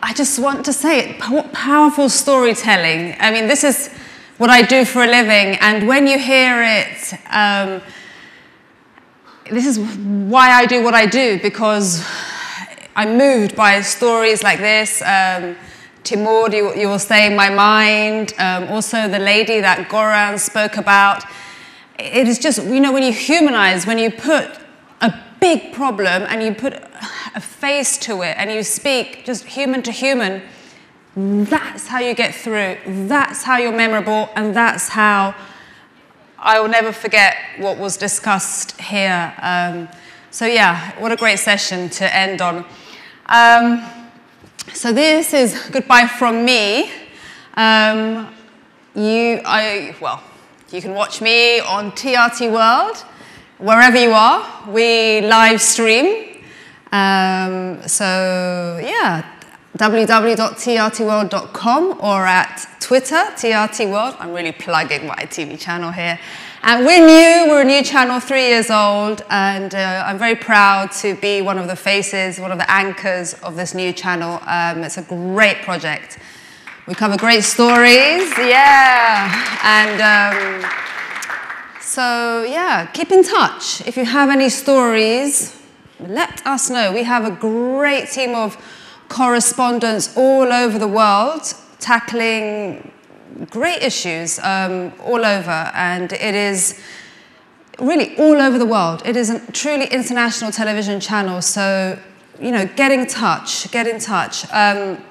I just want to say, what powerful storytelling. I mean, this is what I do for a living, and when you hear it, this is why I do what I do, because I'm moved by stories like this. Timur, you will stay in my mind. Also, the lady that Goran spoke about. It is just, you know, when you humanize, when you put a big problem and you put a face to it and you speak just human to human, that's how you get through. That's how you're memorable, and that's how I will never forget what was discussed here. So yeah, what a great session to end on. So this is goodbye from me. You can watch me on TRT World, wherever you are. We live stream. So yeah, www.trtworld.com or at Twitter, TRT World. I'm really plugging my TV channel here. And we're a new channel, 3 years old, and I'm very proud to be one of the faces, one of the anchors of this new channel. It's a great project. We cover great stories, yeah. And so, yeah, keep in touch. If you have any stories, let us know. We have a great team of correspondents all over the world tackling great issues all over, and it is really all over the world. It is a truly international television channel, so, you know, get in touch, get in touch. And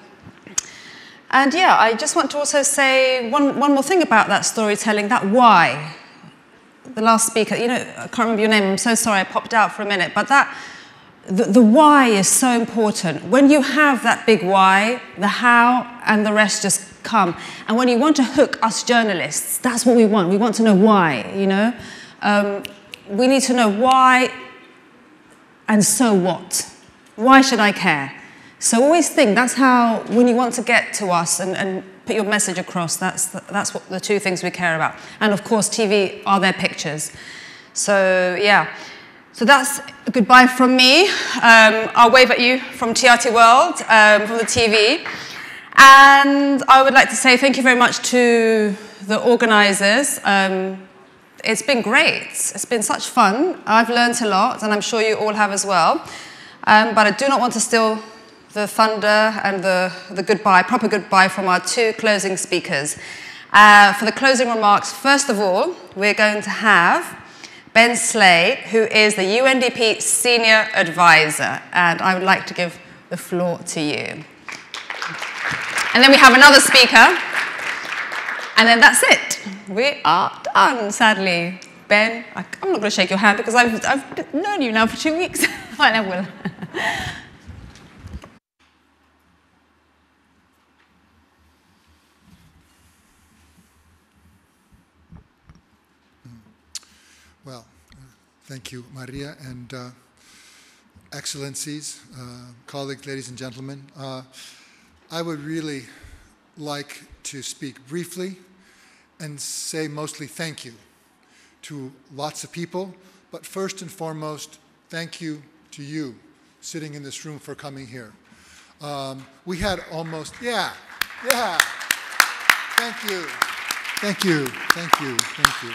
yeah, I just want to also say one more thing about that storytelling, that why. The last speaker, you know, I can't remember your name, I'm so sorry, I popped out for a minute, but the why is so important. When you have that big why, the how and the rest just come. And when you want to hook us journalists, that's what we want. We want to know why, you know. We need to know why and so what. Why should I care? So always think, that's how, when you want to get to us and put your message across, that's what the two things we care about. And of course, TV are their pictures. So yeah. So that's goodbye from me. I'll wave at you from TRT World, from the TV. And I would like to say thank you very much to the organizers. It's been great. It's been such fun. I've learned a lot, and I'm sure you all have as well. But I do not want to steal the thunder and the goodbye, proper goodbye from our two closing speakers. For the closing remarks, first of all, we're going to have Ben Slay, who is the UNDP Senior Advisor, and I would like to give the floor to you. And then we have another speaker, and then that's it. We are done, sadly. Ben, I'm not going to shake your hand because I've known you now for 2 weeks. I will. Well, thank you, Maria, and excellencies, colleagues, ladies and gentlemen. I would really like to speak briefly and say mostly thank you to lots of people, but first and foremost, thank you to you sitting in this room for coming here. We had almost, yeah, thank you, thank you, thank you, thank you.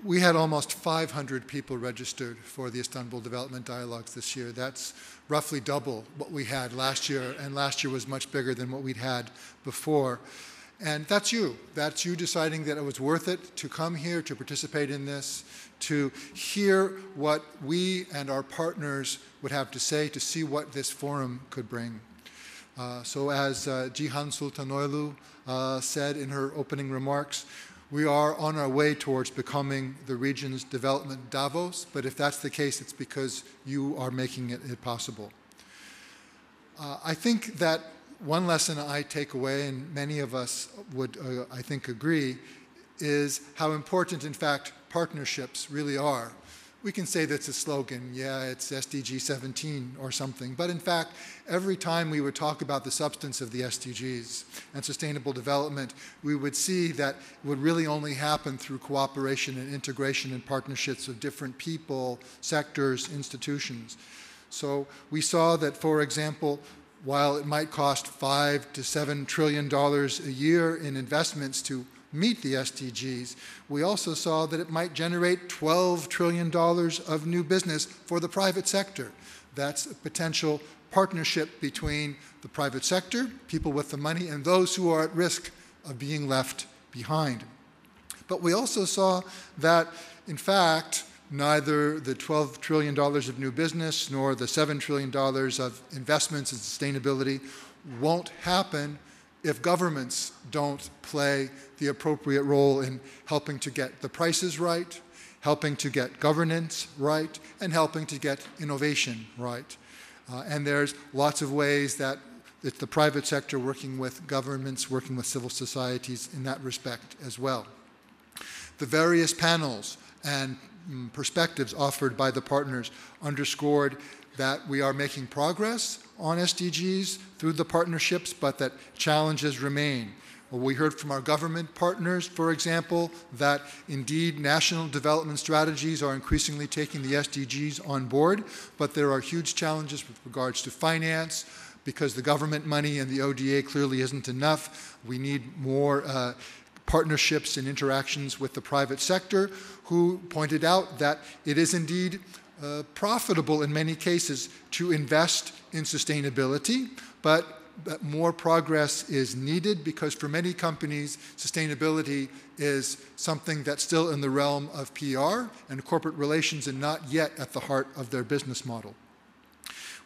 We had almost 500 people registered for the Istanbul Development Dialogues this year. That's roughly double what we had last year, and last year was much bigger than what we'd had before. And that's you. That's you deciding that it was worth it to come here, to participate in this, to hear what we and our partners would have to say, to see what this forum could bring. So as Cihan Sultanoğlu said in her opening remarks, we are on our way towards becoming the region's development Davos, but if that's the case, it's because you are making it possible. I think that one lesson I take away, and many of us would, I think, agree, is how important, in fact, partnerships really are. We can say that's a slogan, yeah, it's SDG 17 or something, but in fact, every time we would talk about the substance of the SDGs and sustainable development, we would see that it would really only happen through cooperation and integration and partnerships of different people, sectors, institutions. So we saw that, for example, while it might cost $5 to $7 trillion a year in investments to meet the SDGs, we also saw that it might generate $12 trillion of new business for the private sector. That's a potential partnership between the private sector, people with the money, and those who are at risk of being left behind. But we also saw that, in fact, neither the $12 trillion of new business nor the $7 trillion of investments in sustainability won't happen if governments don't play the appropriate role in helping to get the prices right, helping to get governance right, and helping to get innovation right. And there's lots of ways that it's the private sector working with governments, working with civil societies in that respect as well. The various panels and perspectives offered by the partners underscored that we are making progress on SDGs through the partnerships, but that challenges remain. Well, we heard from our government partners, for example, that indeed national development strategies are increasingly taking the SDGs on board, but there are huge challenges with regards to finance, because the government money and the ODA clearly isn't enough. We need more partnerships and interactions with the private sector, who pointed out that it is indeed profitable in many cases to invest in sustainability, but that more progress is needed because for many companies, sustainability is something that's still in the realm of PR and corporate relations and not yet at the heart of their business model.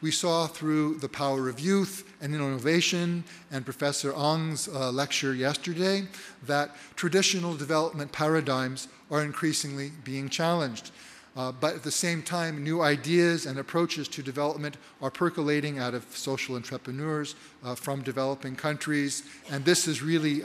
We saw through the power of youth and innovation and Professor Ang's lecture yesterday that traditional development paradigms are increasingly being challenged. But at the same time, new ideas and approaches to development are percolating out of social entrepreneurs from developing countries. And this is really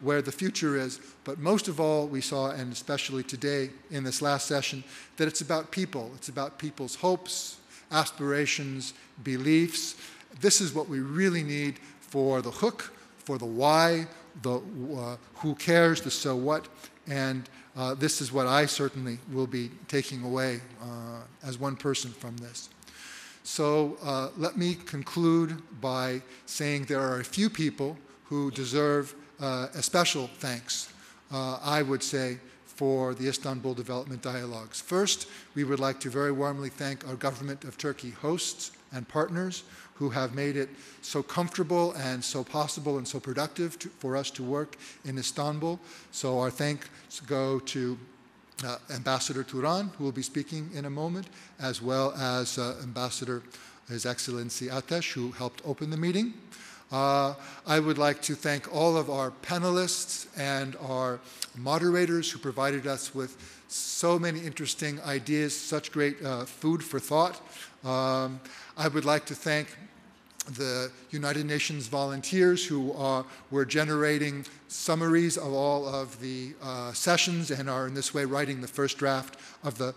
where the future is. But most of all, we saw, and especially today in this last session, that it's about people. It's about people's hopes, aspirations, beliefs. This is what we really need for the hook, for the why, the who cares, the so what, and this is what I certainly will be taking away as one person from this. So let me conclude by saying there are a few people who deserve a special thanks, I would say, for the Istanbul Development Dialogues. First, we would like to very warmly thank our government of Turkey hosts and partners who have made it so comfortable and so possible and so productive for us to work in Istanbul. So our thanks go to Ambassador Turan, who will be speaking in a moment, as well as Ambassador His Excellency Atesh, who helped open the meeting. I would like to thank all of our panelists and our moderators who provided us with so many interesting ideas, such great food for thought. I would like to thank the United Nations volunteers who were generating summaries of all of the sessions and are in this way writing the first draft of the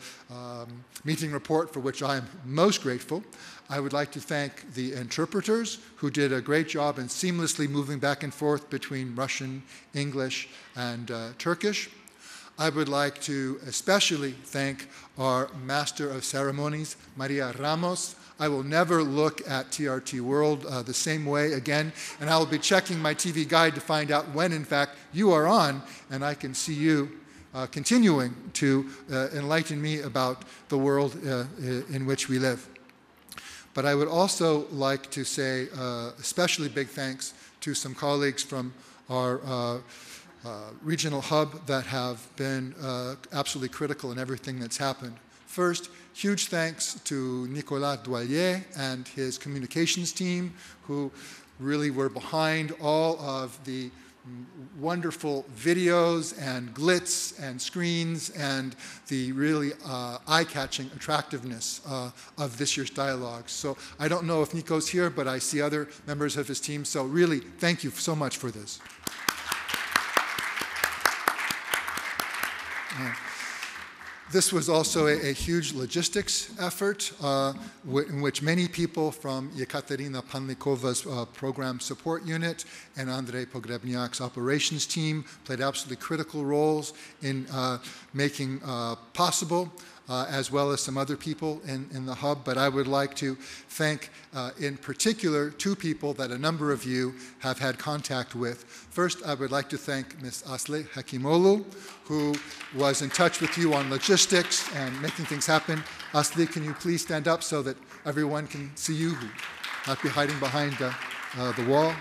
meeting report, for which I am most grateful. I would like to thank the interpreters who did a great job in seamlessly moving back and forth between Russian, English, and Turkish. I would like to especially thank our Master of Ceremonies, Maria Ramos. I will never look at TRT World the same way again, and I will be checking my TV guide to find out when, in fact, you are on, and I can see you continuing to enlighten me about the world in which we live. But I would also like to say especially big thanks to some colleagues from our regional hub that have been absolutely critical in everything that's happened. First, huge thanks to Nicolas Doualier and his communications team, who really were behind all of the wonderful videos and glitz and screens and the really eye-catching attractiveness of this year's dialogues. So I don't know if Nico's here, but I see other members of his team. So really, thank you so much for this. This was also a huge logistics effort in which many people from Yekaterina Panlikova's program support unit and Andrei Pogrebniak's operations team played absolutely critical roles in making possible. as well as some other people in the hub. But I would like to thank, in particular, two people that a number of you have had contact with. First, I would like to thank Ms. Asli Hakimolu, who was in touch with you on logistics and making things happen. Asli, can you please stand up so that everyone can see you, who might be hiding behind the wall?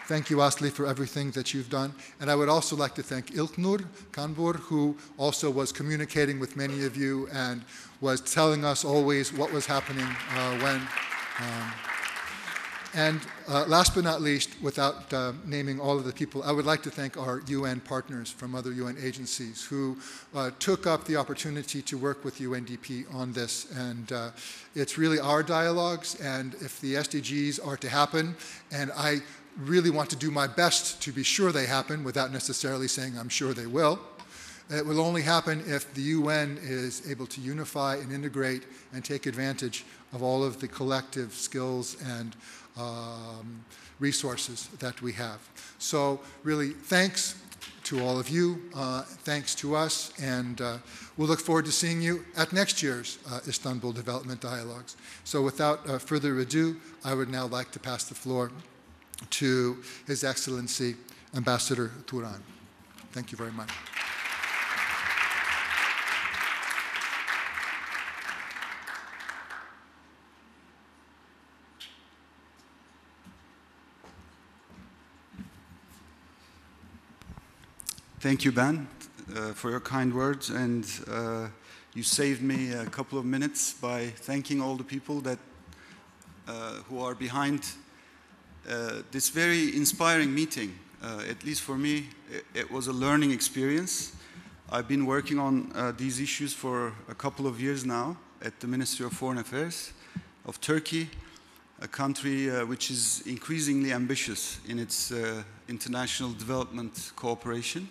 Thank you, Asli, for everything that you've done. And I would also like to thank Ilknur Kanbur, who also was communicating with many of you and was telling us always what was happening when. And last but not least, without naming all of the people, I would like to thank our UN partners from other UN agencies who took up the opportunity to work with UNDP on this. And it's really our dialogues, and if the SDGs are to happen, and I really want to do my best to be sure they happen without necessarily saying I'm sure they will. It will only happen if the UN is able to unify and integrate and take advantage of all of the collective skills and resources that we have. So really, thanks to all of you, thanks to us, and we'll look forward to seeing you at next year's Istanbul Development Dialogues. So without further ado, I would now like to pass the floor to His Excellency Ambassador Turan. Thank you very much. Thank you, Ben, for your kind words, and you saved me a couple of minutes by thanking all the people that who are behind this very inspiring meeting. At least for me, it was a learning experience. I've been working on these issues for a couple of years now at the Ministry of Foreign Affairs of Turkey, a country which is increasingly ambitious in its international development cooperation.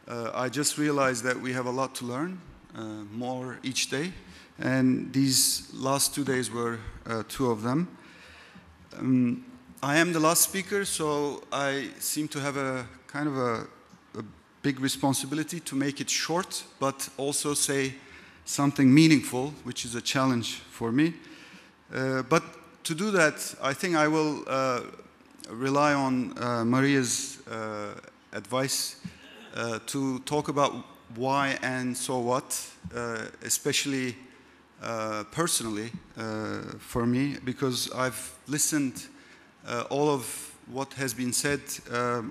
I just realized that we have a lot to learn, more each day, and these last 2 days were two of them. I am the last speaker, so I seem to have a kind of a big responsibility to make it short, but also say something meaningful, which is a challenge for me. But to do that, I think I will rely on Maria's advice to talk about why and so what, especially personally for me, because I've listened all of what has been said,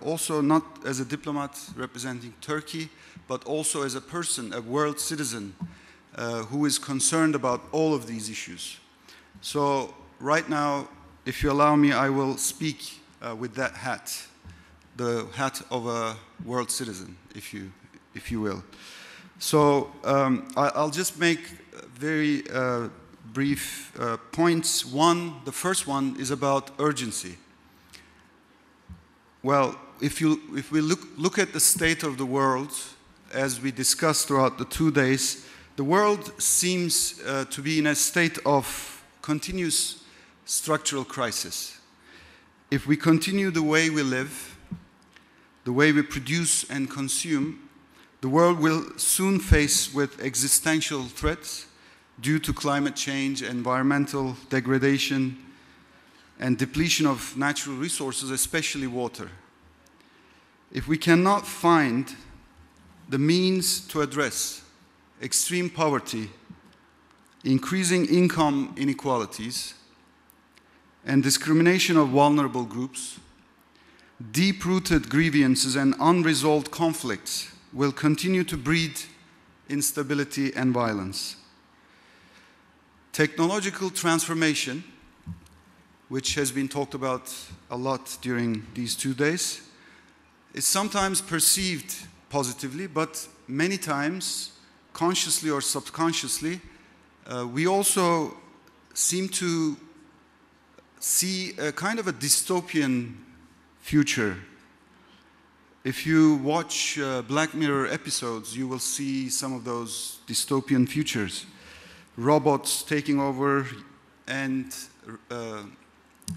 also not as a diplomat representing Turkey, but also as a person, a world citizen who is concerned about all of these issues. So right now, if you allow me, I will speak with that hat, the hat of a world citizen, if you will. So I'll just make very brief points. The first one is about urgency. Well, if we look at the state of the world, as we discussed throughout the 2 days, the world seems to be in a state of continuous structural crisis. If we continue the way we live, the way we produce and consume, the world will soon face with existential threats due to climate change, environmental degradation, and depletion of natural resources, especially water. If we cannot find the means to address extreme poverty, increasing income inequalities, and discrimination of vulnerable groups, deep-rooted grievances and unresolved conflicts will continue to breed instability and violence. Technological transformation, which has been talked about a lot during these 2 days, is sometimes perceived positively, but many times, consciously or subconsciously, we also seem to see a kind of a dystopian future. If you watch Black Mirror episodes, you will see some of those dystopian futures. Robots taking over and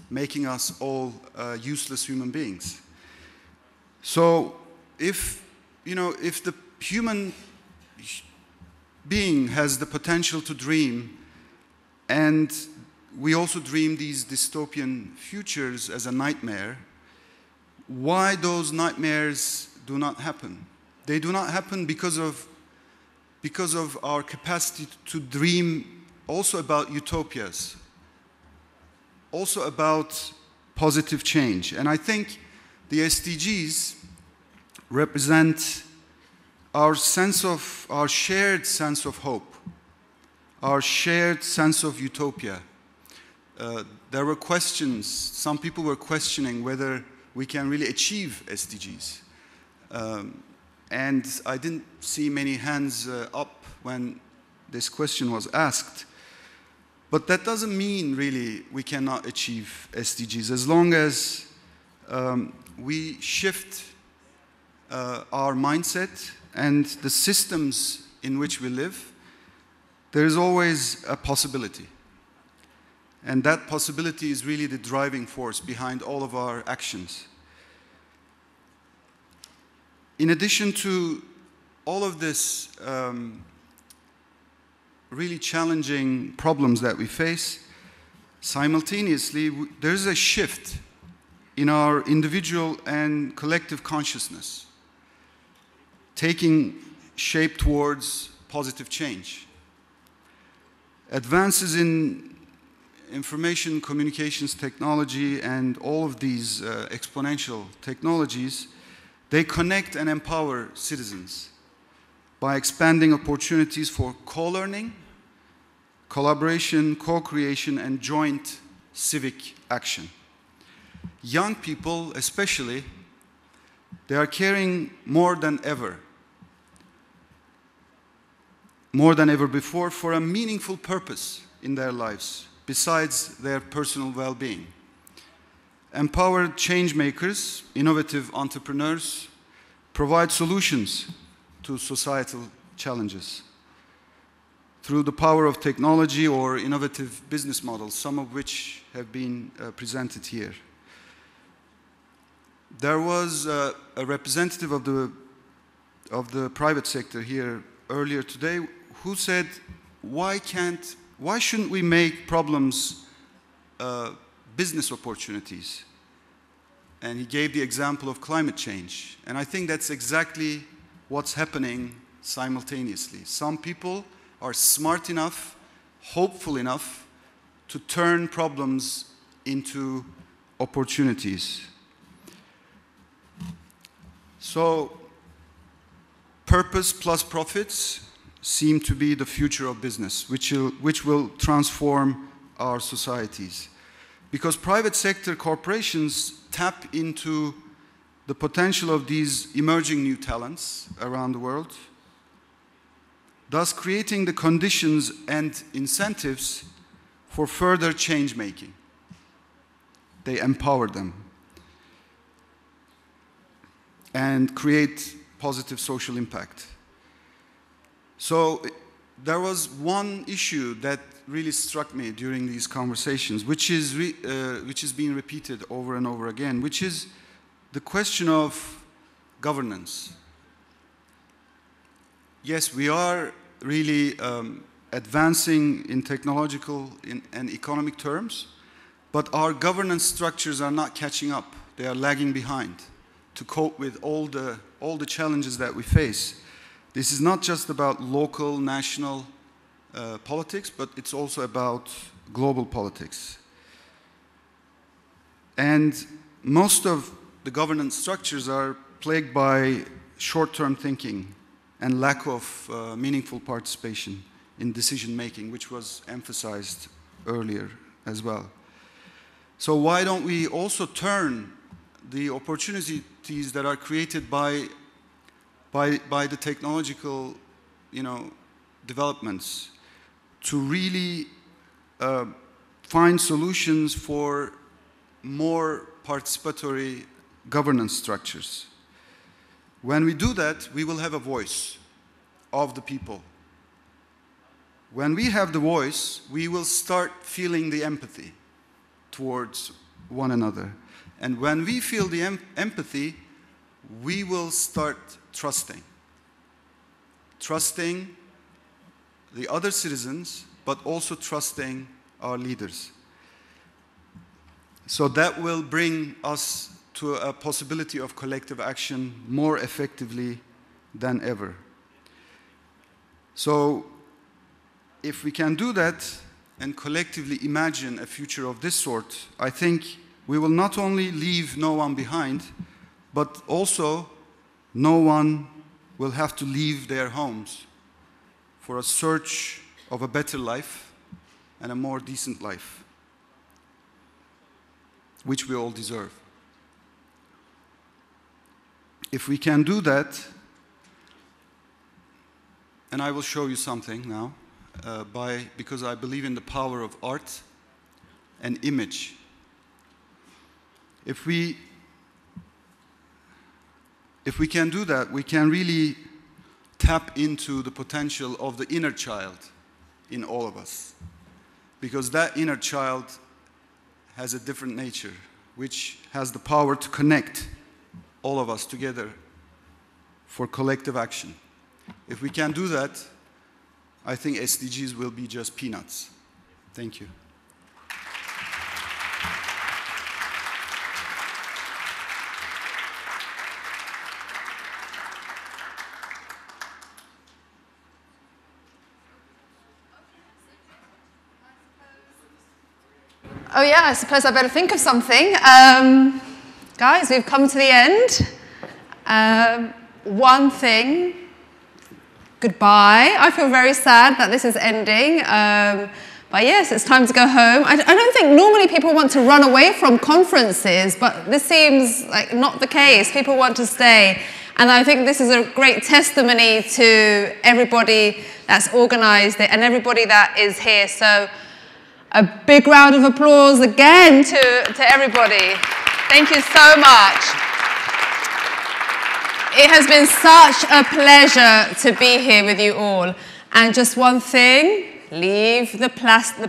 making us all useless human beings. So if the human being has the potential to dream, and we also dream these dystopian futures as a nightmare, why those nightmares do not happen? They do not happen because of our capacity to dream also about utopias, also about positive change. And I think the SDGs represent our shared sense of hope, our shared sense of utopia. There were questions, some people were questioning whether we can really achieve SDGs. And I didn't see many hands up when this question was asked. But that doesn't mean really we cannot achieve SDGs. As long as we shift our mindset and the systems in which we live, there is always a possibility. And that possibility is really the driving force behind all of our actions. In addition to all of this really challenging problems that we face, simultaneously there's a shift in our individual and collective consciousness, taking shape towards positive change. Advances in information communications technology and all of these exponential technologies, they connect and empower citizens by expanding opportunities for co-learning, collaboration, co-creation, and joint civic action. Young people especially, they are caring more than ever before for a meaningful purpose in their lives besides their personal well-being. Empowered change makers, innovative entrepreneurs, provide solutions to societal challenges through the power of technology or innovative business models, some of which have been presented here. There was a representative of the private sector here earlier today who said, why shouldn't we make problems business opportunities? And he gave the example of climate change. And I think that's exactly what's happening simultaneously. Some people are smart enough, hopeful enough to turn problems into opportunities. So, purpose plus profits seem to be the future of business, which will transform our societies. Because private sector corporations tap into the potential of these emerging new talents around the world, thus creating the conditions and incentives for further change making. They empower them and create positive social impact. So there was one issue that really struck me during these conversations, which is being repeated over and over again, which is the question of governance. Yes, we are really advancing in technological and economic terms, but our governance structures are not catching up. They are lagging behind to cope with all the challenges that we face. This is not just about local, national politics, but it's also about global politics. And most of the governance structures are plagued by short-term thinking and lack of meaningful participation in decision-making, which was emphasized earlier as well. So why don't we also turn the opportunities that are created by the technological, developments to really find solutions for more participatory governance structures. When we do that, we will have a voice of the people. When we have the voice, we will start feeling the empathy towards one another. And when we feel the empathy, we will start trusting. Trusting the other citizens, but also trusting our leaders. So that will bring us to a possibility of collective action more effectively than ever. So if we can do that and collectively imagine a future of this sort, I think we will not only leave no one behind, but also no one will have to leave their homes for a search of a better life and a more decent life, which we all deserve. If we can do that, and I will show you something now, because I believe in the power of art and image. If we can do that, we can really tap into the potential of the inner child in all of us. Because that inner child has a different nature, which has the power to connect all of us together for collective action. If we can do that, I think SDGs will be just peanuts. Thank you. Oh yeah, I suppose I better think of something. Guys, we've come to the end. One thing, goodbye. I feel very sad that this is ending. But yes, it's time to go home. I don't think normally people want to run away from conferences, but this seems like not the case. People want to stay. And I think this is a great testimony to everybody that's organized it and everybody that is here. So a big round of applause again to everybody. Thank you so much. It has been such a pleasure to be here with you all. And just one thing, leave the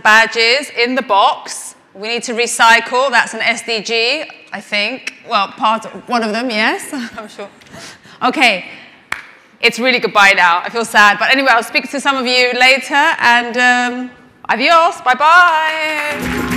badges in the box. We need to recycle. That's an SDG, I think. Well, one of them, yes, I'm sure. Okay, it's really goodbye now. I feel sad. But anyway, I'll speak to some of you later. And adios, bye-bye.